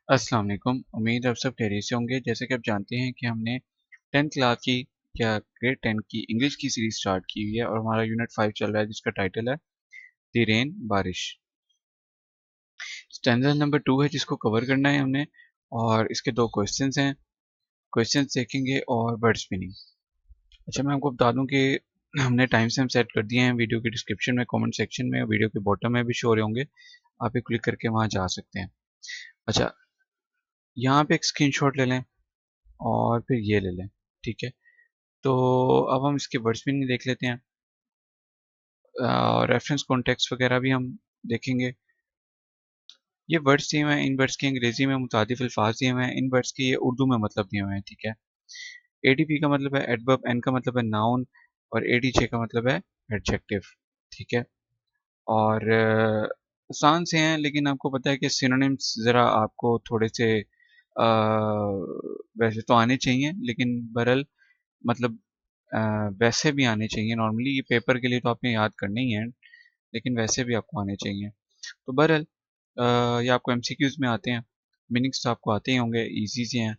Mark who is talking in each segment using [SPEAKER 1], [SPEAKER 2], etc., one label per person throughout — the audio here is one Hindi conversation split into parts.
[SPEAKER 1] अस्सलाम वालेकुम। उम्मीद है आप सब खैरियत से होंगे। जैसे कि आप जानते हैं कि हमने 10th क्लास की या ग्रेड 10 की इंग्लिश की सीरीज स्टार्ट की हुई है और हमारा यूनिट 5 चल रहा है जिसका टाइटल है द रेन, बारिश। स्टैंडर्ड नंबर 2 है जिसको कवर करना है हमने, और इसके दो क्वेश्चंस हैं। क्वेश्चंस देखेंगे और वर्ड स्पिनिंग। अच्छा, मैं आपको बता दूं कि हमने टाइम से हम सेट कर दिए हैं। वीडियो के डिस्क्रिप्शन में, कमेंट सेक्शन में, वीडियो के बॉटम में भी शो हो रहे होंगे। आप ये क्लिक करके वहाँ जा सकते हैं। अच्छा, यहाँ पे एक स्क्रीनशॉट ले लें और फिर ये ले लें। ठीक है, तो अब हम इसके वर्ड्स भी नहीं देख लेते हैं और रेफरेंस कॉन्टेक्स्ट वगैरह भी हम देखेंगे। ये वर्ड्स दिए हुए हैं, इन वर्ड्स के अंग्रेजी में मुतादिफ अल्फाज दिए हुए हैं, इन वर्ड्स के ये उर्दू में मतलब दिए हुए हैं। ठीक है, एडीपी का मतलब है एडवर्ब, एन का मतलब है नाउन और एडीजे का मतलब है एडजेक्टिव। ठीक है, और आसान से हैं, लेकिन आपको पता है कि सिनोनिम्स ज़रा आपको थोड़े से वैसे तो आने चाहिए, लेकिन बहरहाल मतलब अ, वैसे भी आने चाहिए। नॉर्मली ये पेपर के लिए तो आपने याद करने ही हैं, लेकिन वैसे भी आपको आने चाहिए। तो बहरहाल ये आपको एमसीक्यूज में आते हैं, मीनिंग्स तो आपको आते ही होंगे, इजी से हैं।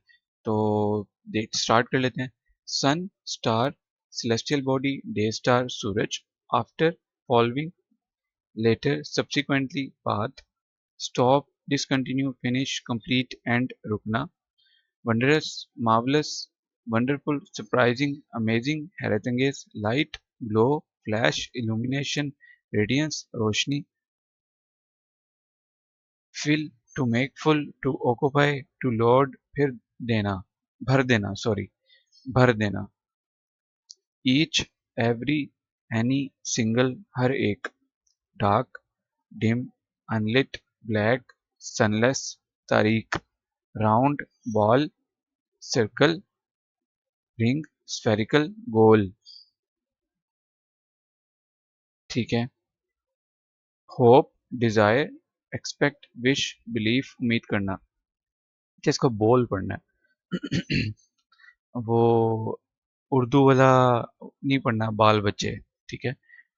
[SPEAKER 1] तो देख स्टार्ट कर लेते हैं। Sun, star, celestial body, day star, सूरज, after, following, later, subsequently, path, stop, discontinue, finish, complete, end, रुकना, wondrous, marvellous, wonderful, surprising, amazing, हैरतअंगेज, light, glow, flash, illumination, radiance, रोशनी, fill, to make full, to occupy, to load, फिर देना, भर देना, सॉरी, भर देना, ईच, एवरी, एनी, सिंगल, हर एक, dark, dim, unlit, black, sunless, तारीख, round, ball, circle, ring, spherical, गोल। ठीक है, hope, Dzire, expect, wish, belief, उम्मीद करना। अच्छा, इसको बोल पढ़ना है। वो उर्दू वाला नहीं पढ़ना, बाल बच्चे। ठीक है,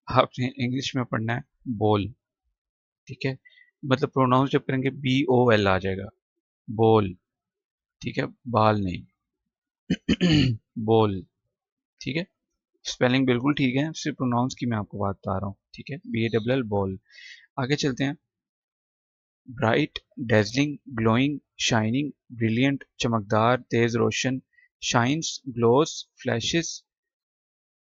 [SPEAKER 1] आपने इंग्लिश में पढ़ना है बोल। ठीक है, मतलब प्रोनाउंस जब करेंगे BOL आ जाएगा, बोल। ठीक है, बाल नहीं। बोल। ठीक है, स्पेलिंग बिल्कुल ठीक है, सिर्फ प्रोनाउंस की मैं आपको बात बता रहा हूँ। ठीक है, BALL, बॉल। आगे चलते हैं। Bright, dazzling, glowing, shining, brilliant, चमकदार, तेज रोशन, shines, glows, flashes,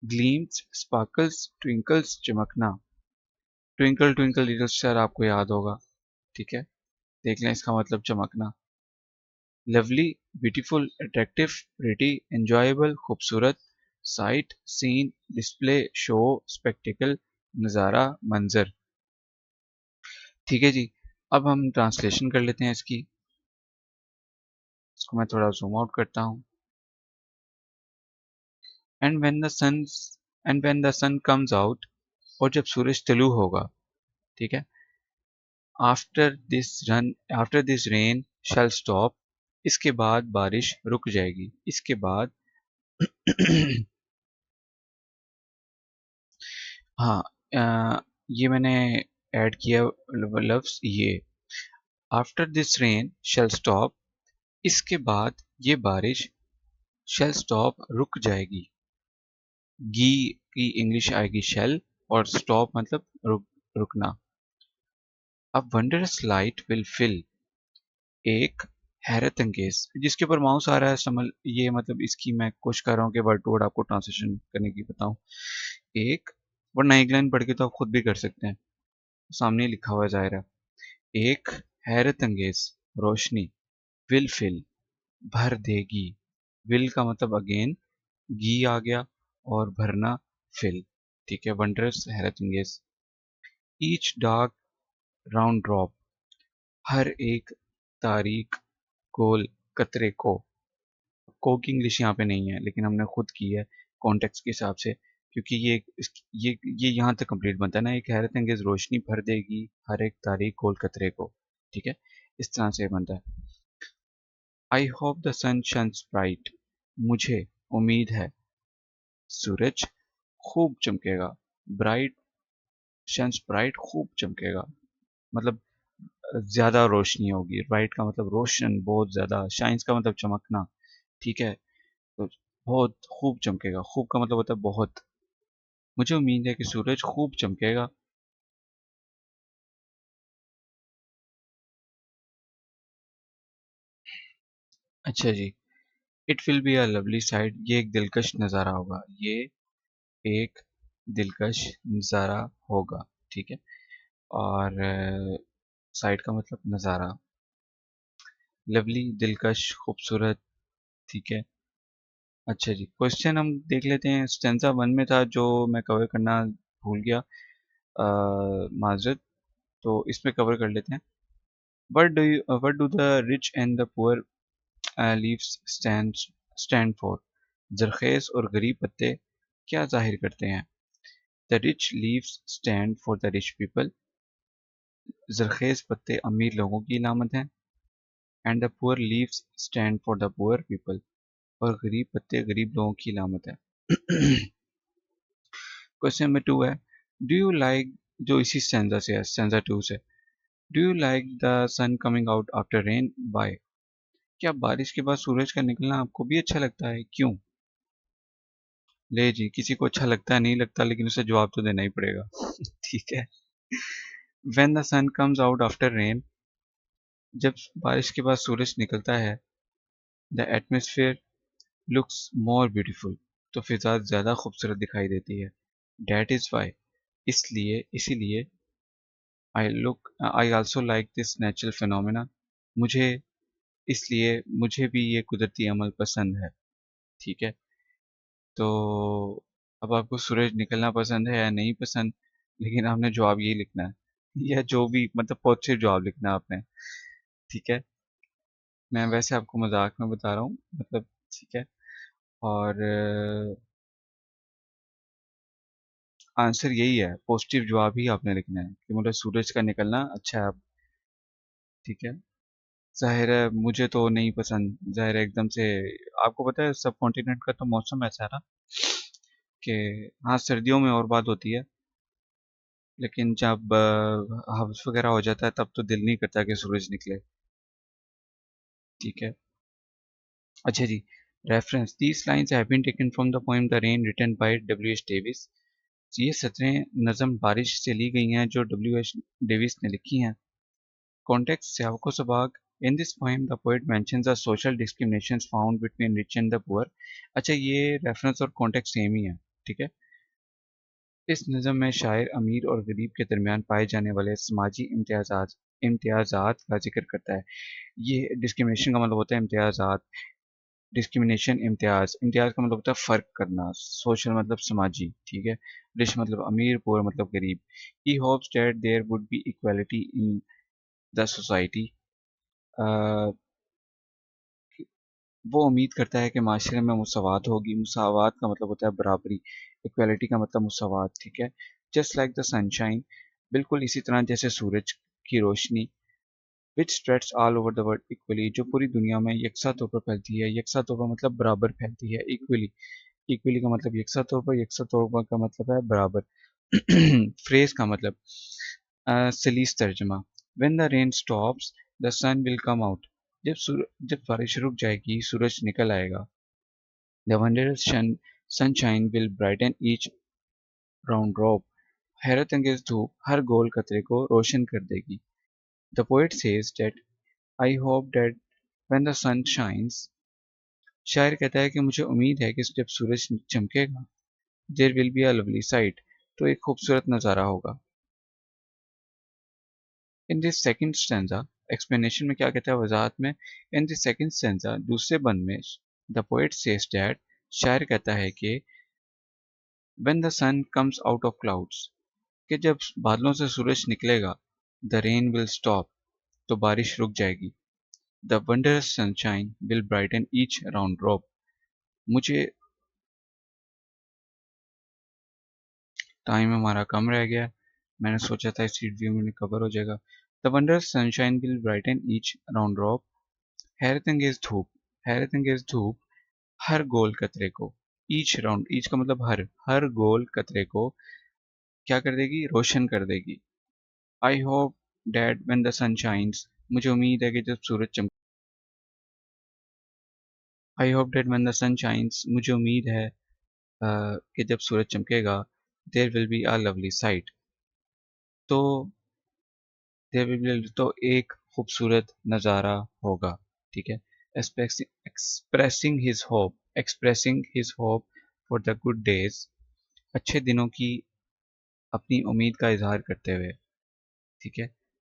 [SPEAKER 1] gleams, sparkles, twinkles, चमकना। ट्विंकल ट्विंकल लिटिल स्टार आपको याद होगा। ठीक है, देख लें इसका मतलब चमकना। Lovely, beautiful, attractive, pretty, enjoyable, खूबसूरत, sight, scene, display, show, spectacle, नज़ारा, मंजर। ठीक है जी, अब हम ट्रांसलेशन कर लेते हैं इसकी। इसको मैं थोड़ा जूम आउट करता हूँ। And when the sun and when the sun comes out, और जब सूरज तलू होगा। ठीक है, after this rain shall stop, इसके बाद बारिश रुक जाएगी। इसके बाद हाँ, ये मैंने ऐड किया लफ्ज ये, after this rain shall stop, इसके बाद ये बारिश, शैल स्टॉप रुक जाएगी। गी की इंग्लिश आएगी शेल, और स्टॉप मतलब रुकना। अब वंडरस लाइट विल फिल, एक हैरत अंगेज, जिसके ऊपर माउस आ रहा है समझ, ये मतलब इसकी मैं कोशिश कर रहा हूँ कि वर्ड टू वर्ड आपको ट्रांसलेशन करने की बताऊं। एक, वरना एक लाइन पढ़ के तो आप खुद भी कर सकते हैं, सामने ही लिखा हुआ है जाहिर है। एक हैरत अंगेज रोशनी, विल फिल, भर देगी। विल का मतलब अगेन गी आ गया, और भरना फिल। ठीक है, वंडरस, हैरत अंगेज। ईच डार्क राउंड ड्रॉप, हर एक तारीख गोल कतरे को की इंग्लिश यहाँ पे नहीं है, लेकिन हमने खुद की है कॉन्टेक्स्ट के हिसाब से, क्योंकि ये यहाँ तक कंप्लीट बनता है ना, एक हैरत अंगेज रोशनी भर देगी हर एक तारीख गोल कतरे को। ठीक है, इस तरह से बनता है। I hope the sun shines bright, मुझे उम्मीद है सूरज खूब चमकेगा। ब्राइट, शाइन्स ब्राइट, खूब चमकेगा, मतलब ज़्यादा रोशनी होगी। ब्राइट का मतलब रोशन, बहुत ज़्यादा। शाइन्स का मतलब चमकना, ठीक है। तो बहुत खूब चमकेगा। खूब का मतलब होता है बहुत। मुझे उम्मीद है कि सूरज खूब चमकेगा। अच्छा जी। It will be a lovely sight. ये एक दिलकश नज़ारा होगा। ये एक दिलकश नज़ारा होगा, ठीक है। और साइट का मतलब नज़ारा। लवली, दिलकश, खूबसूरत, ठीक है। अच्छा जी, क्वेश्चन हम देख लेते हैं। स्टेंजा वन में था जो मैं कवर करना भूल गया, माजरत। तो इसमें कवर कर लेते हैं। what do the rich and the poor leaves stand for? जरखेज और गरीब पत्ते क्या जाहिर करते हैं? The rich leaves stand for the rich people. जरखेज पत्ते अमीर लोगों की इलामत हैं। And the poor leaves stand for the poor people. और गरीब पत्ते गरीब लोगों की इलामत है। क्वेश्चन नंबर टू है, डू यू लाइक, जो इसी स्टैंजा से है, स्टैंजा टू से, do you like the sun coming out after rain by? क्या बारिश के बाद सूरज का निकलना आपको भी अच्छा लगता है? क्यों? ले जी, किसी को अच्छा लगता है नहीं लगता, लेकिन उसे जवाब तो देना ही पड़ेगा। ठीक है। When the sun comes out after rain, जब बारिश के बाद सूरज निकलता है, the atmosphere looks more beautiful, तो फिजा ज्यादा खूबसूरत दिखाई देती है। That is why, इसलिए, इसीलिए, I also like this natural phenomena, मुझे, इसलिए मुझे भी ये कुदरती अमल पसंद है। ठीक है। तो अब आपको सूरज निकलना पसंद है या नहीं पसंद, लेकिन आपने जवाब यही लिखना है, या जो भी मतलब पॉजिटिव जवाब लिखना है आपने। ठीक है। मैं वैसे आपको मजाक में बता रहा हूँ, मतलब, ठीक है। और आंसर यही है, पॉजिटिव जवाब ही आपने लिखना है कि मतलब सूरज का निकलना अच्छा है। ठीक है। जाहिर है मुझे तो नहीं पसंद, जाहिर है एकदम से। आपको पता है सब कॉन्टिनेंट का तो मौसम ऐसा है ना कि हाँ, सर्दियों में और बात होती है, लेकिन जब हव्स वगैरह हो जाता है तब तो दिल नहीं करता कि सूरज निकले। ठीक है। अच्छा जी। Reference, these lines have been taken from the poem the rain written by W H Davies. ये सतरें नज़म बारिश से ली गई हैं जो डब्ल्यू एच डेविस ने लिखी हैं। कॉन्टेक्स्ट सियावको सबाक, in this poem the poet mentions the social discriminations found between rich and the poor. अच्छा, ये रेफरेंस और कॉन्टेक्स्ट सेम ही है, ठीक है। इस नज़म में शायर अमीर और गरीब के दरमियान पाए जाने वाले समाजी इम्तियाजात का जिक्र करता है। ये डिस्क्रिमिनेशन का मतलब होता है इम्तियाजात। डिस्क्रिमिनेशन, इम्तियाज, इम्तियाज का मतलब होता है फ़र्क करना। सोशल मतलब समाजी, ठीक है। रिच मतलब अमीर, पुअर मतलब गरीब। He hopes that there would be equality in the society. वो उम्मीद करता है कि माशरे में मुसावात होगी। मुसावात का मतलब होता है बराबरी। इक्वालिटी का मतलब मुसावात, ठीक है। जस्ट लाइक द सनशाइन, बिल्कुल इसी तरह जैसे सूरज की रोशनी। Which spreads all over the world equally, जो पूरी दुनिया में यकसा तौर पर फैलती है। यकसा तौर पर मतलब बराबर फैलती है। इक्वली, इक्वली का मतलब यकसा तौर पर, यकसा तौर पर का मतलब है बराबर। फ्रेज का मतलब सलीस तर्जमा। When the rain stops the sun will come out, जब बारिश रुक जाएगी सूरज निकल आएगा। The wondrous sunshine will brighten each round drop, हैरत अंगेज धूप हर गोल कतरे को रोशन कर देगी। The poet says that I hope that when the sun shines, शायर कहता है कि मुझे उम्मीद है कि जब सूरज चमकेगा, there will be a lovely sight, तो एक खूबसूरत नज़ारा होगा। In this second stanza, explanation में क्या कहता है वजाहत में, इन दिस सेकंड स्टैंजा, दूसरे बंद में, द पोएट सेज दैट, शायर कहता है कि when the sun comes out of clouds, कि जब बादलों से सूरज निकलेगा, द रेन विल स्टॉप, तो बारिश रुक जाएगी। The wondrous sunshine will brighten each round drop, मुझे, टाइम हमारा कम रह गया, मैंने सोचा था इस रिव्यू में कवर हो जाएगा। The wondrous sunshine will brighten each round drop, हैरत अंगेज धूप, हैरत अंगेज धूप हर गोल कतरे को, ईच राउंड, ईच का मतलब हर, हर गोल कतरे को क्या कर देगी, रोशन कर देगी। I hope that when the sun shines, मुझे उम्मीद है कि जब सूरज चमक I hope that when the sun shines, मुझे उम्मीद है कि जब सूरज चमकेगा, there will be a lovely sight, तो देयर विल बी, तो एक खूबसूरत नज़ारा होगा, ठीक है। Expressing his hope for the good days, अच्छे दिनों की अपनी उम्मीद का इजहार करते हुए, ठीक है।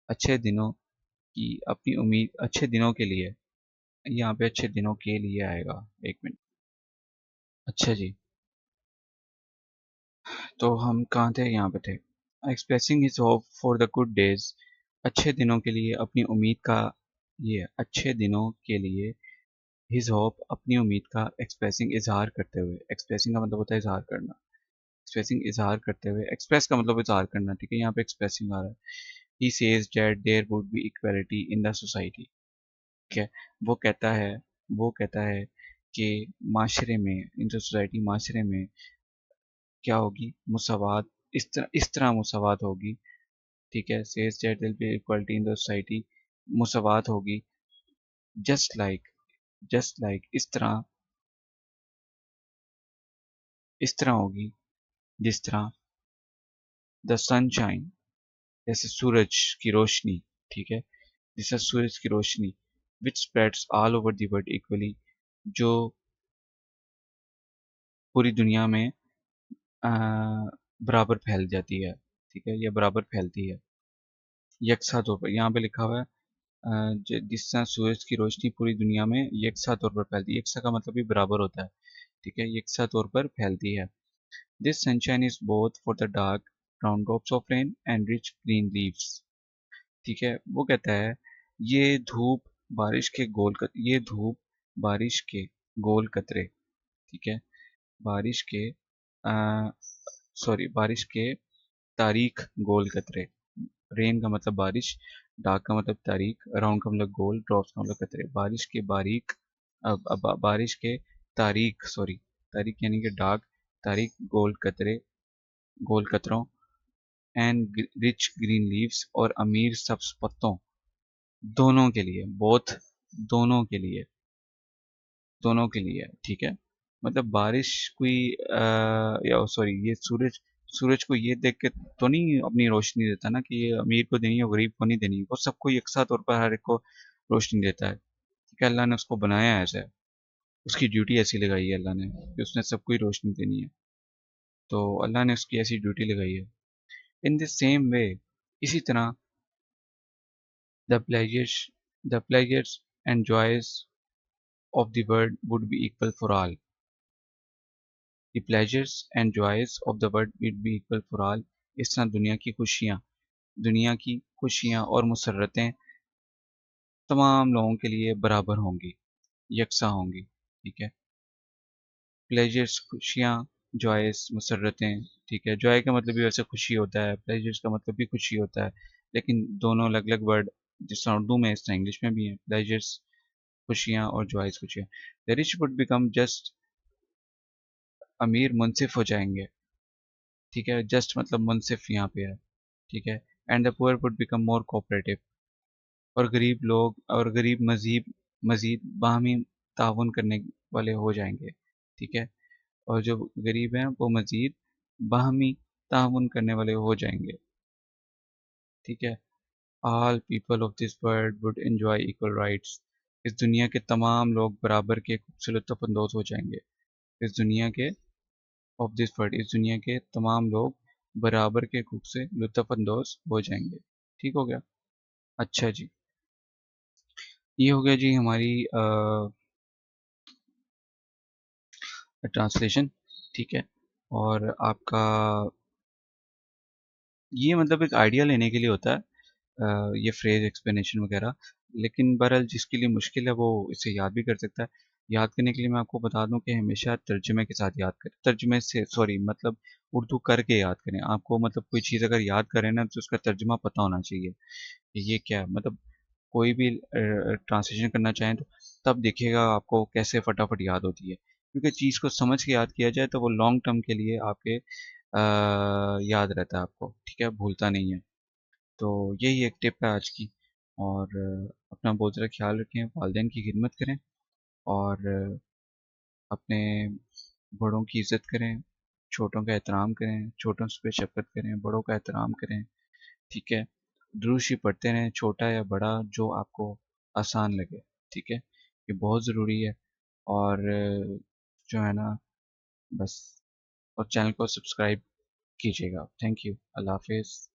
[SPEAKER 1] अच्छे दिनों की अपनी उम्मीद, अच्छे दिनों के लिए, यहाँ पे अच्छे दिनों के लिए आएगा, एक मिनट। अच्छा जी, तो हम कहाँ थे, यहाँ पे थे। Expressing his hope for the good days, अच्छे दिनों के लिए अपनी उम्मीद का, ये अच्छे दिनों के लिए हिज होप, अपनी उम्मीद का, एक्सप्रेसिंग इजहार करते हुए, एक्सप्रेसिंग का मतलब होता है इजहार करना, एक्सप्रेसिंग इजहार करते हुए, एक्सप्रेस का मतलब इजहार करना, ठीक है, यहाँ पे एक्सप्रेसिंग आ रहा है। He says that there would be equality in the society, ठीक है। वो कहता है वो कहता है कि माशरे में, इन सोसाइटी, माशरे में क्या होगी, मुसावात, इस तरह मुसावात होगी, ठीक है। Says that there be equality in the society, मुसावात होगी, जस्ट लाइक इस तरह होगी जिस तरह द सनशाइन, जैसे सूरज की रोशनी, ठीक है, जैसे सूरज की रोशनी, which spreads all over the world equally, जो पूरी दुनिया में अ, बराबर फैल जाती है, ठीक है, या बराबर फैलती है, यकसा तौर पर, यहाँ पे लिखा हुआ है जिस तरह सूरज की रोशनी पूरी दुनिया में यकसा तौर पर फैलती है, यकसा का मतलब भी बराबर होता है, ठीक है, यकसा तौर पर फैलती है। This sunshine is both for the dark brown drops of rain and rich green leaves, ठीक है। वो कहता है ये धूप ये धूप बारिश के गोल कतरे, ठीक है, बारिश के बारिश के तारीख गोल कतरे, रेन का मतलब बारिश, डार्क का मतलब तारीख, राउंड का मतलब गोल, ड्रॉप्स का मतलब कतरे, बारिश के बारीक, बारिश के तारीख यानी कि डार्क, तारीख गोल कतरे, गोल कतरों, एंड रिच ग्रीन लीव्स, और अमीर सब्ज पत्तों, दोनों के लिए, बोथ, दोनों के लिए, दोनों के लिए, ठीक है। मतलब बारिश कोई या सॉरी ये सूरज, सूरज को ये देख के तो नहीं अपनी रोशनी देता ना कि ये अमीर को देनी है गरीब को नहीं देनी, वो सबको यकसा तौर पर हर एक को रोशनी देता है, ठीक है। अल्लाह ने उसको बनाया है ऐसा, उसकी ड्यूटी ऐसी लगाई है अल्लाह ने कि उसने सबको ही रोशनी देनी है, तो अल्लाह ने उसकी ऐसी ड्यूटी लगाई है। इन द सेम वे, इसी तरह, the pleasures the pleasures and joys of the world would be equal for all. The pleasures and joys of the world would be equal for all. इस तरह दुनिया की खुशियाँ और मुसर्रतें तमाम लोगों के लिए बराबर होंगी, यकसा होंगी, ठीक है। प्लेजर्स खुशियाँ, जॉयस मुसर्रतें, ठीक है। जॉय का मतलब भी वैसे खुशी होता है, प्लेजर्स का मतलब भी खुशी होता है, लेकिन दोनों अलग अलग वर्ड, जिस तरह उर्दू में इस तरह इंग्लिश में भी है, प्लेजर्स खुशियाँ और जॉयस खुशियाँ। The rich would become just, अमीर मुनसिफ हो जाएंगे, ठीक है, जस्ट मतलब मुनसिफ यहाँ पे है, ठीक है। And the poor would become more cooperative, और गरीब मजीद मजीद बाहमी ताउन करने वाले हो जाएंगे, ठीक है। और जो गरीब हैं वो मजीद बाहमी ताउन करने वाले हो जाएंगे, ठीक है। All people of this world would enjoy equal rights, इस दुनिया के तमाम लोग बराबर के खूब से लुत्फ़अंदोज़ हो जाएंगे, इस दुनिया के ऑफ दिस वर्ल्ड, इस दुनिया के तमाम लोग बराबर के खूब से लुत्फ़अंदोज़ हो जाएंगे, ठीक हो गया। अच्छा जी, ये हो गया जी हमारी ट्रांसलेशन, ठीक है। और आपका ये मतलब एक आइडिया लेने के लिए होता है, ये फ्रेज एक्सप्लेनेशन वगैरह, लेकिन बहरहाल जिसके लिए मुश्किल है वो इसे याद भी कर सकता है। याद करने के लिए मैं आपको बता दूं कि हमेशा तर्जुमे के साथ याद करें, तर्जुमे से मतलब उर्दू करके याद करें। आपको मतलब कोई चीज़ अगर याद करें ना तो उसका तर्जुमा पता होना चाहिए कि ये क्या है, मतलब कोई भी ट्रांसलेशन करना चाहें तो तब देखिएगा आपको कैसे फटाफट याद होती है, क्योंकि चीज़ को समझ के याद किया जाए तो वो लॉन्ग टर्म के लिए आपके याद रहता है आपको, ठीक है, भूलता नहीं है। तो यही एक टिप है आज की। और अपना बहुत ज़्यादा ख्याल रखें, वालिदैन की खिदमत करें, और अपने बड़ों की इज़्ज़त करें, छोटों का एहतराम करें, छोटों पे शफ़क़त करें, बड़ों का एहतराम करें, ठीक है? दुरूद शरीफ पढ़ते रहें, छोटा या बड़ा जो आपको आसान लगे, ठीक है? ये बहुत ज़रूरी है। और जो है ना, बस, और चैनल को सब्सक्राइब कीजिएगा। Thank you. अल्लाह हाफ़िज़।